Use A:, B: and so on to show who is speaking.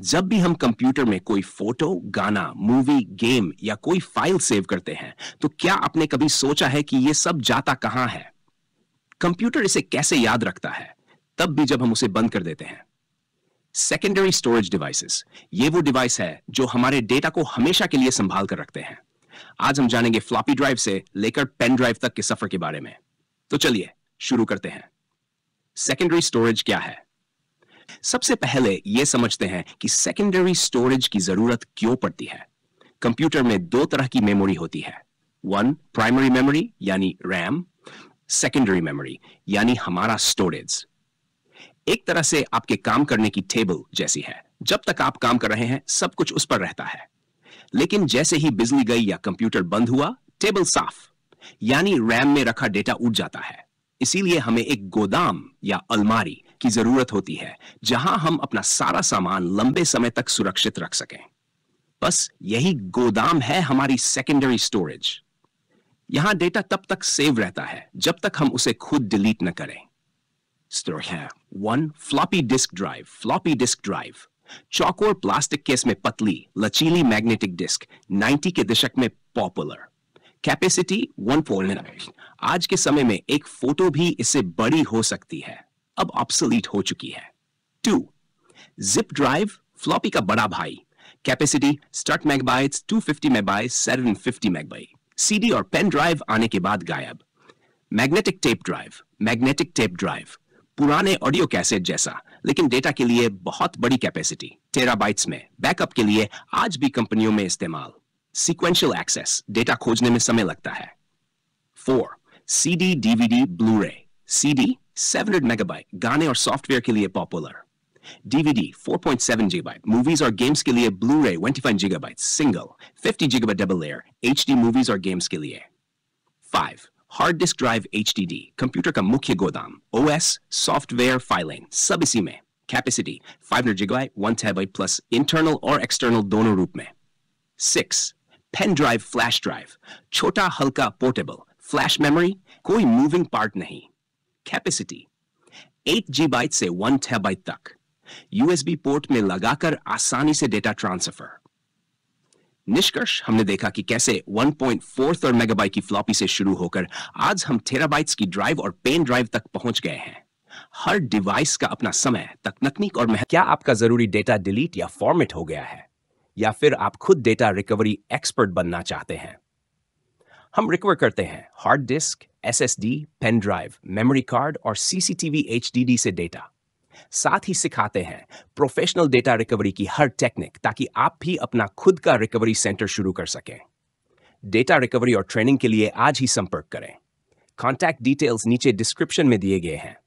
A: जब भी हम कंप्यूटर में कोई फोटो, गाना, मूवी, गेम या कोई फाइल सेव करते हैं, तो क्या आपने कभी सोचा है कि यह सब जाता कहां है? कंप्यूटर इसे कैसे याद रखता है, तब भी जब हम उसे बंद कर देते हैं? सेकेंडरी स्टोरेज डिवाइसेस, ये वो डिवाइस है जो हमारे डेटा को हमेशा के लिए संभाल कर रखते हैं। आज हम जानेंगे फ्लॉपी ड्राइव से लेकर पेन ड्राइव तक के सफर के बारे में। तो चलिए शुरू करते हैं। सेकेंडरी स्टोरेज क्या है? सबसे पहले यह समझते हैं कि सेकेंडरी स्टोरेज की जरूरत क्यों पड़ती है। कंप्यूटर में दो तरह की मेमोरी होती है। वन, प्राइमरी मेमोरी यानी रैम, सेकेंडरी मेमोरी यानी हमारा स्टोरेज। एक तरह से आपके काम करने की टेबल जैसी है। जब तक आप काम कर रहे हैं, सब कुछ उस पर रहता है। लेकिन जैसे ही बिजली गई या कंप्यूटर बंद हुआ, टेबल साफ यानी रैम में रखा डेटा उड़ जाता है। इसीलिए हमें एक गोदाम या अलमारी की जरूरत होती है, जहां हम अपना सारा सामान लंबे समय तक सुरक्षित रख सकें। बस यही गोदाम है हमारी सेकेंडरी स्टोरेज। यहां डेटा तब तक सेव रहता है जब तक हम उसे खुद डिलीट न करें। स्टोरेज है। One, floppy disk drive. Floppy disk drive चौकोर प्लास्टिक केस में पतली लचीली मैग्नेटिक डिस्क, 90 के दशक में पॉपुलर। कैपेसिटी 1.9। आज के समय में एक फोटो भी इससे बड़ी हो सकती है, अब ऑब्सोलीट हो चुकी है। 2, जिप ड्राइव, फ्लॉपी का बड़ा भाई। Capacity start megabytes 250 megabytes 750 megabyte. CD और पेन ड्राइव आने के बाद गायब। Magnetic tape drive. Magnetic tape drive पुराने ऑडियो कैसेट जैसा, लेकिन डेटा के लिए बहुत बड़ी कैपेसिटी, टेराबाइट्स में। बैकअप के लिए आज भी कंपनियों में इस्तेमाल। सीक्वेंशियल एक्सेस, डेटा खोजने में समय लगता है। 4, CD, DVD, Blu-ray. CD 700 megabyte, गाने और सॉफ्टवेयर के लिए पॉपुलर। डीवीडी 4.7 गीगाबाइट, मूवीज और गेम्स के लिए। Blu-ray 25 gigabyte single, 50 gigabyte double layer, HD movies और गेम्स के लिए। 5, hard disk drive HDD, computer का मुख्य गोदाम। OS, सॉफ्टवेयर, फाइलें सब इसी में। Capacity 500 gigabyte 1 terabyte plus, internal और एक्सटर्नल दोनों रूप में। 6, पेन ड्राइव, फ्लैश ड्राइव, छोटा हल्का पोर्टेबल, फ्लैश मेमोरी, कोई मूविंग पार्ट नहीं। कैपेसिटी 8 GB से 1 टेराबाइट तक, USB पोर्ट में लगाकर आसानी से डेटा ट्रांसफर। निष्कर्ष, हमने देखा कि कैसे 1.43 मेगाबाइट की फ्लॉपी से शुरू होकर आज हम टेराबाइट्स की ड्राइव और पेन ड्राइव तक पहुंच गए हैं। हर डिवाइस का अपना समय, तकनीक और क्या आपका जरूरी डेटा डिलीट या फॉर्मेट हो गया है, या फिर आप खुद डेटा रिकवरी एक्सपर्ट बनना चाहते हैं? हम रिकवर करते हैं hard disk, SSD, pen drive, memory card और CCTV HDD से डेटा। साथ ही सिखाते हैं प्रोफेशनल डेटा रिकवरी की हर टेक्निक, ताकि आप भी अपना खुद का रिकवरी सेंटर शुरू कर सकें। डेटा रिकवरी और ट्रेनिंग के लिए आज ही संपर्क करें। कॉन्टैक्ट डिटेल्स नीचे डिस्क्रिप्शन में दिए गए हैं।